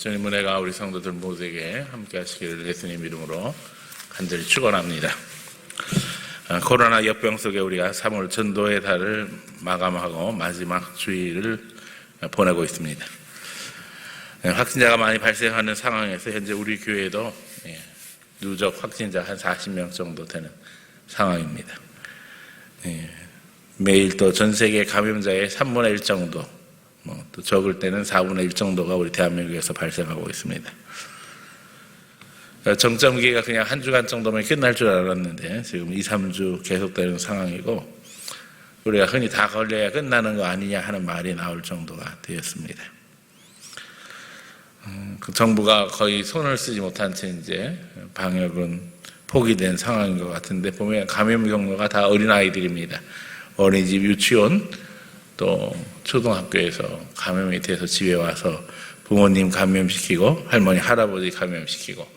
주님 은혜가 우리 성도들 모두에게 함께 하시기를 예수님 이름으로 간절히 축원합니다. 코로나 역병 속에 우리가 3월 전도의 달을 마감하고 마지막 주일을 보내고 있습니다. 확진자가 많이 발생하는 상황에서 현재 우리 교회도 누적 확진자 한 40명 정도 되는 상황입니다. 매일 또 전 세계 감염자의 3분의 1 정도, 또 적을 때는 4분의 1 정도가 우리 대한민국에서 발생하고 있습니다. 정점기가 그냥 한 주간 정도면 끝날 줄 알았는데 지금 2, 3주 계속되는 상황이고 우리가 흔히 다 걸려야 끝나는 거 아니냐 하는 말이 나올 정도가 되었습니다. 정부가 거의 손을 쓰지 못한 채 이제 방역은 포기된 상황인 것 같은데 보면 감염 경로가 다 어린아이들입니다. 어린이집, 유치원, 또 초등학교에서 감염이 돼서 집에 와서 부모님 감염시키고 할머니, 할아버지 감염시키고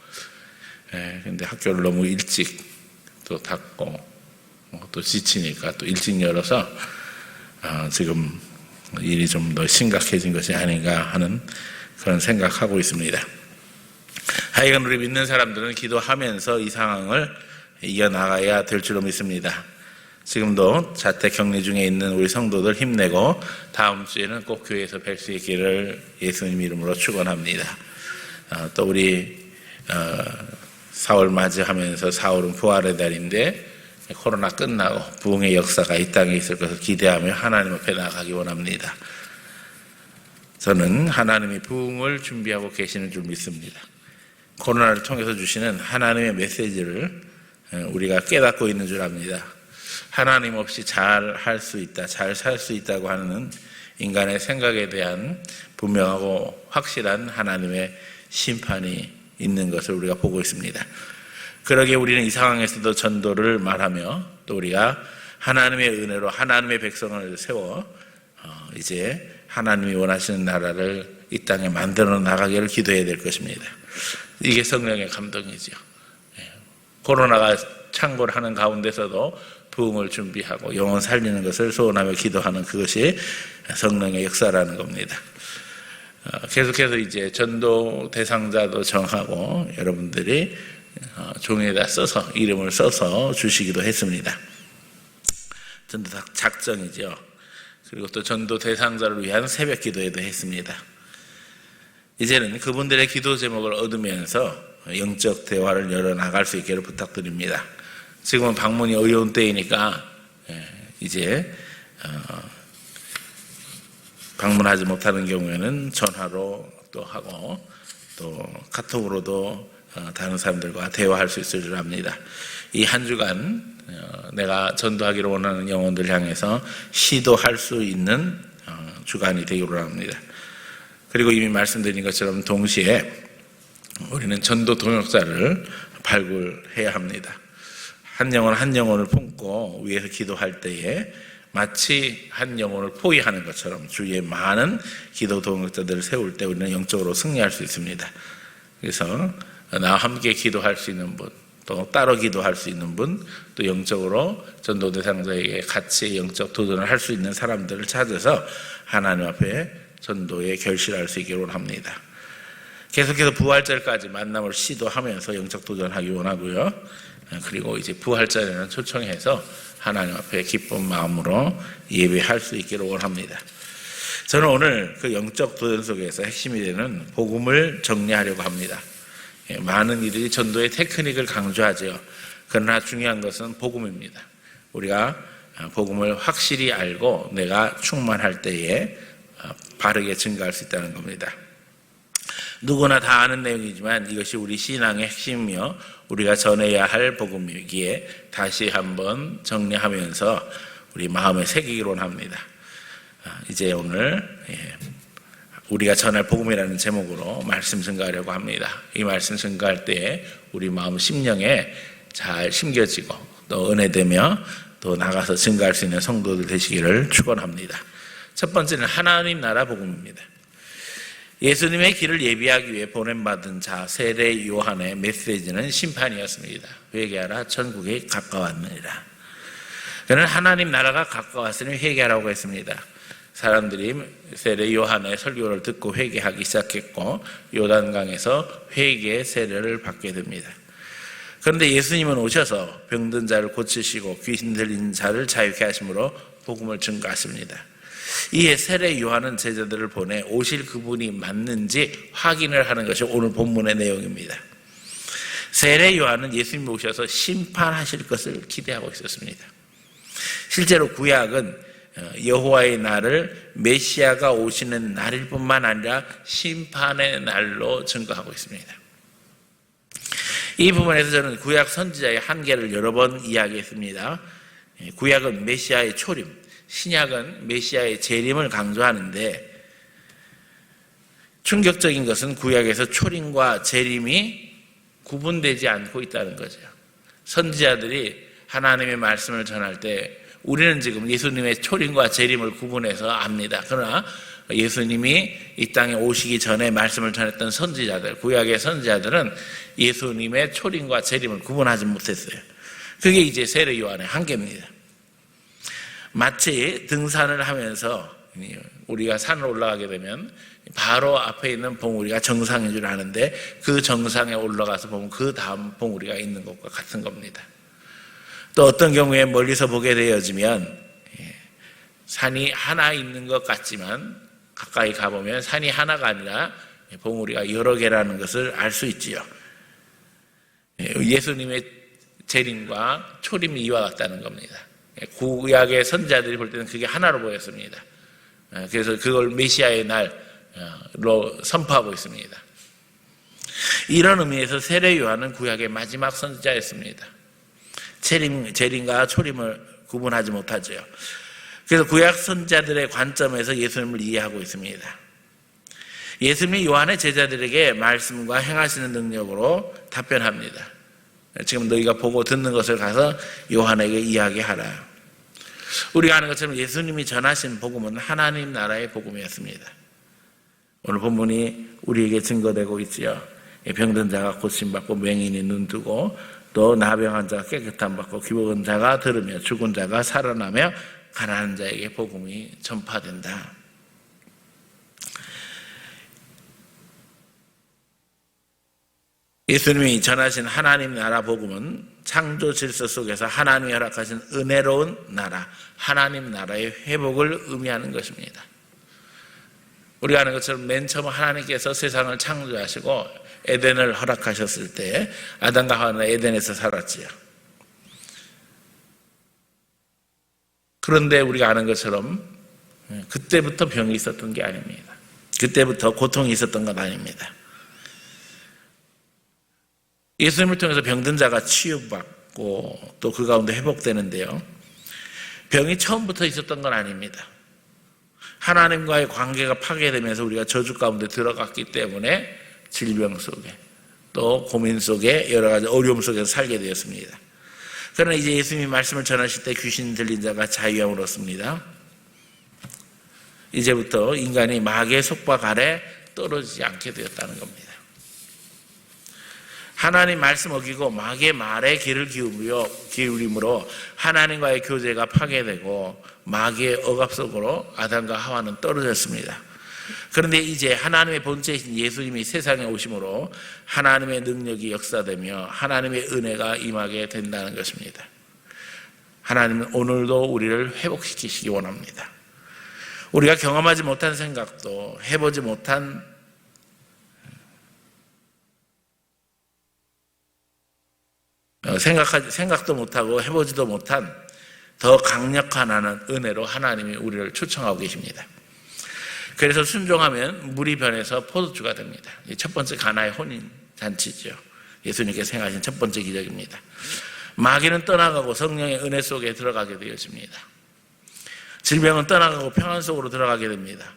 근데 학교를 너무 일찍 또 닫고 또 지치니까 또 일찍 열어서 지금 일이 좀 더 심각해진 것이 아닌가 하는 그런 생각하고 있습니다. 하여간 우리 믿는 사람들은 기도하면서 이 상황을 이겨나가야 될 줄로 믿습니다. 지금도 자택 격리 중에 있는 우리 성도들 힘내고 다음 주에는 꼭 교회에서 뵐 수 있기를 예수님 이름으로 축원합니다. 또 우리 4월 맞이하면서 4월은 부활의 달인데 코로나 끝나고 부흥의 역사가 이 땅에 있을 것을 기대하며 하나님 앞에 나가기 원합니다. 저는 하나님이 부흥을 준비하고 계시는 줄 믿습니다. 코로나를 통해서 주시는 하나님의 메시지를 우리가 깨닫고 있는 줄 압니다. 하나님 없이 잘 할 수 있다, 잘 살 수 있다고 하는 인간의 생각에 대한 분명하고 확실한 하나님의 심판이 있는 것을 우리가 보고 있습니다. 그러기에 우리는 이 상황에서도 전도를 말하며 또 우리가 하나님의 은혜로 하나님의 백성을 세워 이제 하나님이 원하시는 나라를 이 땅에 만들어 나가기를 기도해야 될 것입니다. 이게 성령의 감동이죠. 코로나가 창궐 하는 가운데서도 부흥을 준비하고 영혼 살리는 것을 소원하며 기도하는 그것이 성령의 역사라는 겁니다. 계속해서 이제 전도 대상자도 정하고 여러분들이 종이에다 써서 이름을 써서 주시기도 했습니다. 전도 작정이죠. 그리고 또 전도 대상자를 위한 새벽 기도회도 했습니다. 이제는 그분들의 기도 제목을 얻으면서 영적 대화를 열어나갈 수 있기를 부탁드립니다. 지금은 방문이 어려운 때이니까 이제 방문하지 못하는 경우에는 전화로 또 하고 또 카톡으로도 다른 사람들과 대화할 수 있을 줄 압니다. 이 한 주간 내가 전도하기를 원하는 영혼들 향해서 시도할 수 있는 주간이 되기를 합니다. 그리고 이미 말씀드린 것처럼 동시에 우리는 전도 동역자를 발굴해야 합니다. 한 영혼 한 영혼을 품고 위에서 기도할 때에 마치 한 영혼을 포위하는 것처럼 주위에 많은 기도 동역자들을 세울 때 우리는 영적으로 승리할 수 있습니다. 그래서 나와 함께 기도할 수 있는 분, 또 따로 기도할 수 있는 분, 또 영적으로 전도 대상자에게 같이 영적 도전을 할 수 있는 사람들을 찾아서 하나님 앞에 전도에 결실할 수 있기를 원합니다. 계속해서 부활절까지 만남을 시도하면서 영적 도전하기 원하고요. 그리고 이제 부활절에는 초청해서 하나님 앞에 기쁜 마음으로 예배할 수 있기를 원합니다. 저는 오늘 그 영적 도전 속에서 핵심이 되는 복음을 정리하려고 합니다. 많은 이들이 전도의 테크닉을 강조하죠. 그러나 중요한 것은 복음입니다. 우리가 복음을 확실히 알고 내가 충만할 때에 바르게 증거할 수 있다는 겁니다. 누구나 다 아는 내용이지만 이것이 우리 신앙의 핵심이며 우리가 전해야 할 복음이기에 다시 한번 정리하면서 우리 마음에 새기기로 합니다. 이제 오늘 우리가 전할 복음이라는 제목으로 말씀 증거하려고 합니다. 이 말씀 증거할 때에 우리 마음 심령에 잘 심겨지고 또 은혜되며 또 나가서 증거할 수 있는 성도들 되시기를 축원합니다. 첫 번째는 하나님 나라 복음입니다. 예수님의 길을 예비하기 위해 보냄받은 자 세례 요한의 메시지는 심판이었습니다. 회개하라, 천국이 가까웠느니라. 그는 하나님 나라가 가까웠으니 회개하라고 했습니다. 사람들이 세례 요한의 설교를 듣고 회개하기 시작했고 요단강에서 회개의 세례를 받게 됩니다. 그런데 예수님은 오셔서 병든 자를 고치시고 귀신 들린 자를 자유케 하심으로 복음을 증거하십니다. 이에 세례 요한은 제자들을 보내 오실 그분이 맞는지 확인을 하는 것이 오늘 본문의 내용입니다. 세례 요한은 예수님이 오셔서 심판하실 것을 기대하고 있었습니다. 실제로 구약은 여호와의 날을 메시아가 오시는 날일 뿐만 아니라 심판의 날로 증거하고 있습니다. 이 부분에서 저는 구약 선지자의 한계를 여러 번 이야기했습니다. 구약은 메시아의 초림, 신약은 메시아의 재림을 강조하는데 충격적인 것은 구약에서 초림과 재림이 구분되지 않고 있다는 거죠. 선지자들이 하나님의 말씀을 전할 때 우리는 지금 예수님의 초림과 재림을 구분해서 압니다. 그러나 예수님이 이 땅에 오시기 전에 말씀을 전했던 선지자들, 구약의 선지자들은 예수님의 초림과 재림을 구분하지 못했어요. 그게 이제 세례 요한의 한계입니다. 마치 등산을 하면서 우리가 산을 올라가게 되면 바로 앞에 있는 봉우리가 정상인 줄 아는데 그 정상에 올라가서 보면 그 다음 봉우리가 있는 것과 같은 겁니다. 또 어떤 경우에 멀리서 보게 되어지면 산이 하나 있는 것 같지만 가까이 가보면 산이 하나가 아니라 봉우리가 여러 개라는 것을 알 수 있지요. 예수님의 재림과 초림이 이와 같다는 겁니다. 구약의 선지자들이 볼 때는 그게 하나로 보였습니다. 그래서 그걸 메시아의 날로 선포하고 있습니다. 이런 의미에서 세례 요한은 구약의 마지막 선지자였습니다. 재림과 초림을 구분하지 못하죠. 그래서 구약 선지자들의 관점에서 예수님을 이해하고 있습니다. 예수님이 요한의 제자들에게 말씀과 행하시는 능력으로 답변합니다. 지금 너희가 보고 듣는 것을 가서 요한에게 이야기하라. 우리가 아는 것처럼 예수님이 전하신 복음은 하나님 나라의 복음이었습니다. 오늘 본문이 우리에게 증거되고 있지요. 병든 자가 고침받고 맹인이 눈뜨고 또 나병한 자가 깨끗함 받고 귀먹은 자가 들으며 죽은 자가 살아나며 가난한 자에게 복음이 전파된다. 예수님이 전하신 하나님 나라 복음은 창조 질서 속에서 하나님이 허락하신 은혜로운 나라, 하나님 나라의 회복을 의미하는 것입니다. 우리가 아는 것처럼 맨 처음 하나님께서 세상을 창조하시고 에덴을 허락하셨을 때 아담과 하와는 에덴에서 살았지요. 그런데 우리가 아는 것처럼 그때부터 병이 있었던 게 아닙니다. 그때부터 고통이 있었던 건 아닙니다. 예수님을 통해서 병든 자가 치유받고 또 그 가운데 회복되는데요. 병이 처음부터 있었던 건 아닙니다. 하나님과의 관계가 파괴되면서 우리가 저주 가운데 들어갔기 때문에 질병 속에 또 고민 속에 여러 가지 어려움 속에서 살게 되었습니다. 그러나 이제 예수님이 말씀을 전하실 때 귀신 들린 자가 자유함을 얻습니다. 이제부터 인간이 마귀의 속박 아래 떨어지지 않게 되었다는 겁니다. 하나님 말씀 어기고 마귀의 말에 귀를 기울임으로 하나님과의 교제가 파괴되고 마귀의 억압 속으로 아담과 하와는 떨어졌습니다. 그런데 이제 하나님의 본체이신 예수님이 세상에 오심으로 하나님의 능력이 역사되며 하나님의 은혜가 임하게 된다는 것입니다. 하나님은 오늘도 우리를 회복시키시기 원합니다. 우리가 경험하지 못한 생각도 해보지 못한 생각도 못하고 해보지도 못한 더 강력한 은혜로 하나님이 우리를 초청하고 계십니다. 그래서 순종하면 물이 변해서 포도주가 됩니다. 첫 번째 가나의 혼인잔치죠. 예수님께서 행하신 첫 번째 기적입니다. 마귀는 떠나가고 성령의 은혜 속에 들어가게 되어집니다. 질병은 떠나가고 평안 속으로 들어가게 됩니다.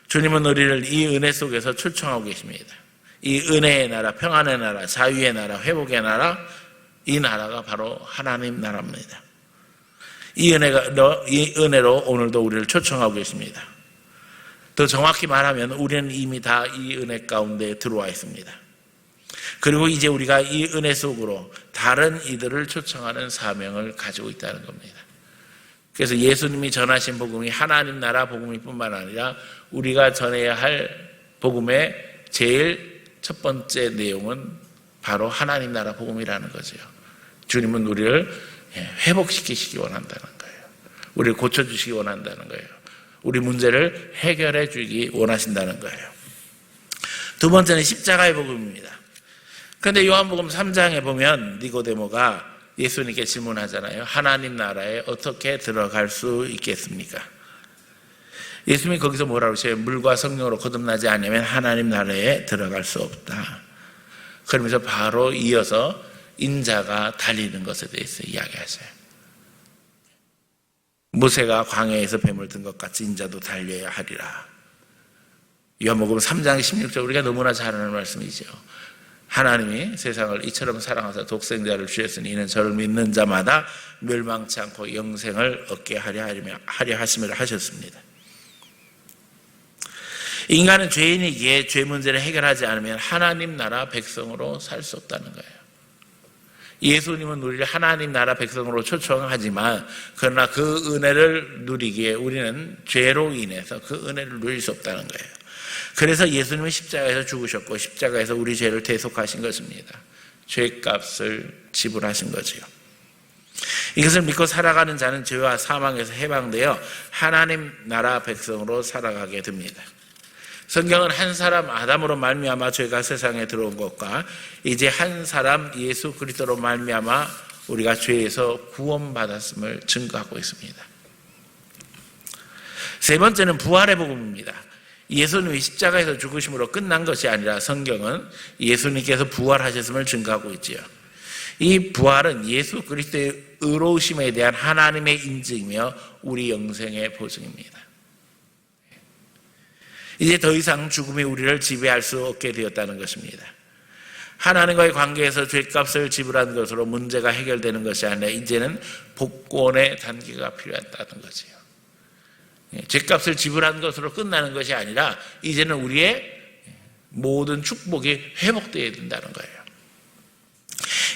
주님은 우리를 이 은혜 속에서 초청하고 계십니다. 이 은혜의 나라, 평안의 나라, 자유의 나라, 회복의 나라, 이 나라가 바로 하나님 나라입니다. 이 은혜로 오늘도 우리를 초청하고 계십니다. 더 정확히 말하면 우리는 이미 다 이 은혜 가운데 들어와 있습니다. 그리고 이제 우리가 이 은혜 속으로 다른 이들을 초청하는 사명을 가지고 있다는 겁니다. 그래서 예수님이 전하신 복음이 하나님 나라 복음일 뿐만 아니라 우리가 전해야 할 복음의 제일 첫 번째 내용은 바로 하나님 나라 복음이라는 거죠. 주님은 우리를 회복시키시기 원한다는 거예요. 우리를 고쳐주시기 원한다는 거예요. 우리 문제를 해결해 주기 원하신다는 거예요. 두 번째는 십자가의 복음입니다. 그런데 요한복음 3장에 보면 니고데모가 예수님께 질문하잖아요. 하나님 나라에 어떻게 들어갈 수 있겠습니까? 예수님이 거기서 뭐라고 하세요? 물과 성령으로 거듭나지 않으면 하나님 나라에 들어갈 수 없다. 그러면서 바로 이어서 인자가 달리는 것에 대해서 이야기하세요. 모세가 광야에서 뱀을 든 것 같이 인자도 달려야 하리라. 요한복음 3장 16절 우리가 너무나 잘 아는 말씀이죠. 하나님이 세상을 이처럼 사랑하사 독생자를 주셨으니 이는 저를 믿는 자마다 멸망치 않고 영생을 얻게 하려 하심을 하셨습니다. 인간은 죄인이기에 죄 문제를 해결하지 않으면 하나님 나라 백성으로 살 수 없다는 거예요. 예수님은 우리를 하나님 나라 백성으로 초청하지만 그러나 그 은혜를 누리기에 우리는 죄로 인해서 그 은혜를 누릴 수 없다는 거예요. 그래서 예수님은 십자가에서 죽으셨고 십자가에서 우리 죄를 대속하신 것입니다. 죄값을 지불하신 거지요. 이것을 믿고 살아가는 자는 죄와 사망에서 해방되어 하나님 나라 백성으로 살아가게 됩니다. 성경은 한 사람 아담으로 말미암아 죄가 세상에 들어온 것과 이제 한 사람 예수 그리스도로 말미암아 우리가 죄에서 구원받았음을 증거하고 있습니다. 세 번째는 부활의 복음입니다. 예수님이 십자가에서 죽으심으로 끝난 것이 아니라 성경은 예수님께서 부활하셨음을 증거하고 있지요. 이 부활은 예수 그리스도의 의로우심에 대한 하나님의 인증이며 우리 영생의 보증입니다. 이제 더 이상 죽음이 우리를 지배할 수 없게 되었다는 것입니다. 하나님과의 관계에서 죄값을 지불한 것으로 문제가 해결되는 것이 아니라 이제는 복권의 단계가 필요하다는 거지요. 죄값을 지불한 것으로 끝나는 것이 아니라 이제는 우리의 모든 축복이 회복되어야 된다는 거예요.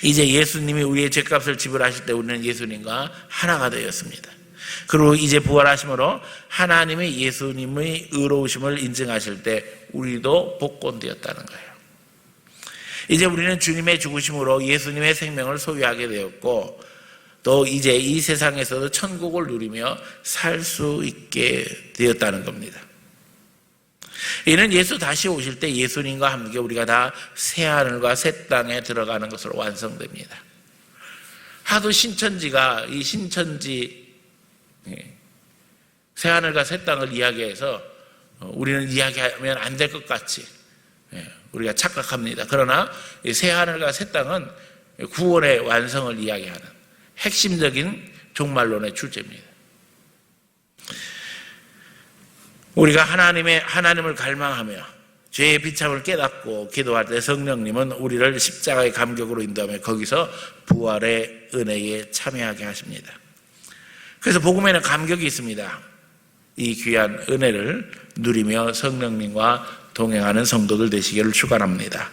이제 예수님이 우리의 죄값을 지불하실 때 우리는 예수님과 하나가 되었습니다. 그리고 이제 부활하심으로 하나님이 예수님의 의로우심을 인증하실 때 우리도 복권되었다는 거예요. 이제 우리는 주님의 죽으심으로 예수님의 생명을 소유하게 되었고 또 이제 이 세상에서도 천국을 누리며 살 수 있게 되었다는 겁니다. 이는 예수 다시 오실 때 예수님과 함께 우리가 다 새하늘과 새 땅에 들어가는 것으로 완성됩니다. 하도 신천지가 이 신천지 새하늘과 새 땅을 이야기해서 우리는 이야기하면 안 될 것 같이 우리가 착각합니다. 그러나 새하늘과 새 땅은 구원의 완성을 이야기하는 핵심적인 종말론의 출제입니다. 우리가 하나님을 갈망하며 죄의 비참을 깨닫고 기도할 때 성령님은 우리를 십자가의 감격으로 인도하며 거기서 부활의 은혜에 참여하게 하십니다. 그래서 복음에는 감격이 있습니다. 이 귀한 은혜를 누리며 성령님과 동행하는 성도들 되시기를 축원합니다.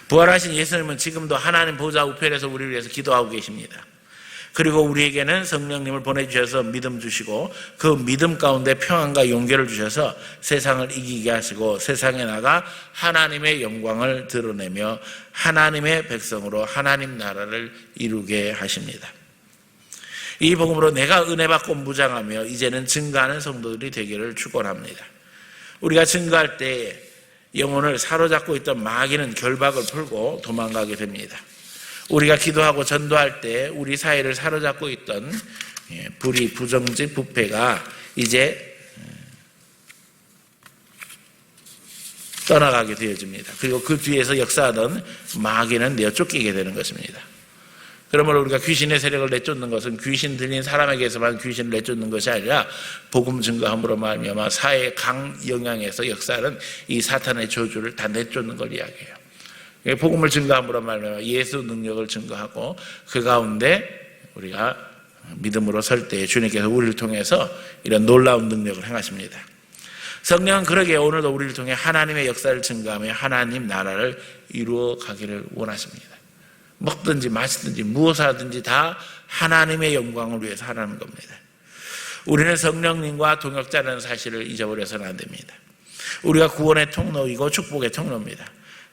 부활하신 예수님은 지금도 하나님 보좌 우편에서 우리를 위해서 기도하고 계십니다. 그리고 우리에게는 성령님을 보내주셔서 믿음 주시고 그 믿음 가운데 평안과 용기를 주셔서 세상을 이기게 하시고 세상에 나가 하나님의 영광을 드러내며 하나님의 백성으로 하나님 나라를 이루게 하십니다. 이 복음으로 내가 은혜 받고 무장하며 이제는 증거하는 성도들이 되기를 축원합니다. 우리가 증거할 때 영혼을 사로잡고 있던 마귀는 결박을 풀고 도망가게 됩니다. 우리가 기도하고 전도할 때 우리 사회를 사로잡고 있던 불의, 부정직, 부패가 이제 떠나가게 되어집니다. 그리고 그 뒤에서 역사하던 마귀는 내어 쫓기게 되는 것입니다. 그러므로 우리가 귀신의 세력을 내쫓는 것은 귀신 들린 사람에게서만 귀신을 내쫓는 것이 아니라 복음 증거함으로 말미암아 사회의 강영향에서 역사하는 이 사탄의 저주를 다 내쫓는 걸 이야기해요. 복음을 증거함으로 말미암아 예수 능력을 증거하고 그 가운데 우리가 믿음으로 설 때 주님께서 우리를 통해서 이런 놀라운 능력을 행하십니다. 성령은 그러기에 오늘도 우리를 통해 하나님의 역사를 증거하며 하나님 나라를 이루어 가기를 원하십니다. 먹든지 마시든지 무엇을 하든지 다 하나님의 영광을 위해서 하라는 겁니다. 우리는 성령님과 동역자라는 사실을 잊어버려서는 안 됩니다. 우리가 구원의 통로이고 축복의 통로입니다.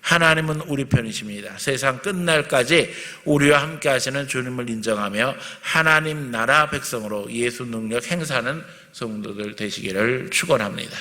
하나님은 우리 편이십니다. 세상 끝날까지 우리와 함께 하시는 주님을 인정하며 하나님 나라 백성으로 예수 능력 행사하는 성도들 되시기를 축원합니다.